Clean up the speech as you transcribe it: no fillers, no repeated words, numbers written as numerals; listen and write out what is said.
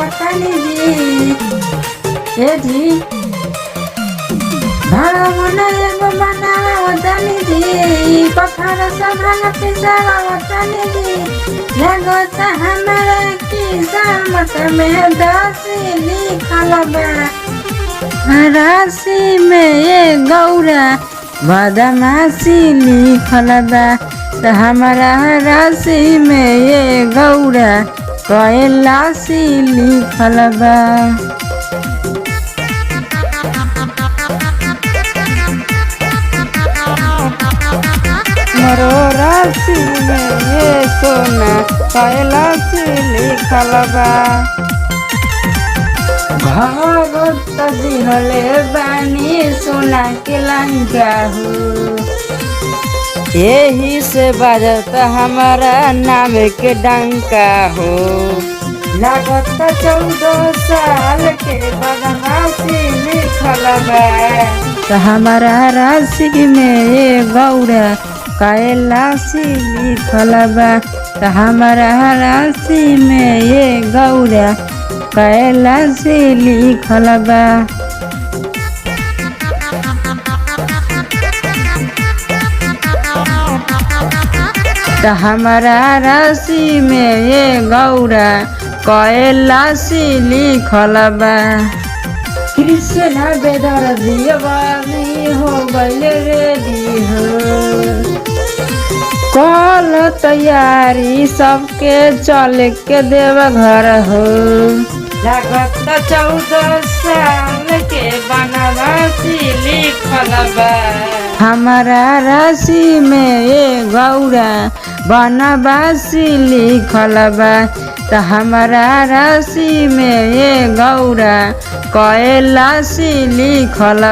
बतानी जी ए जी भाड़ा मना एगो बनावा बतानी जी पत्थर संभाल पिसावा बतानी जी लगता हमारा किस्मत में दासी लिखल बा राशि में ये गौरा बदमाशी लिखल बा तो हमारा राशि में ये गौरा कैलाशी लिखल बा। मरो राशि में ये सोना कैलाशी लिखल बा। भगत दिहले बानी सोना के लंका हो यही से बजत हमारा नाम के डंका हो लागत 14 साल के बदमाशी लिखल बा तो हमारा राशि में ये गौरा कैलाशी लिखल बा तो हमारा राशि में ये गौरा कैलाशी लिखल बा। तो हमारा राशि में ये गौरा कैलाशी लिखल बा। कृष्ण बेदर्दी बानी हो गइल रेडी हो कल तैयारी सबके चल के देव घर हो लागत 14 साल के बनवासी लिखल बा हमारा राशि में ये गौरा बनवासी लिखल बा तो हमारा राशि में ये गौरा कैलाशी लिखल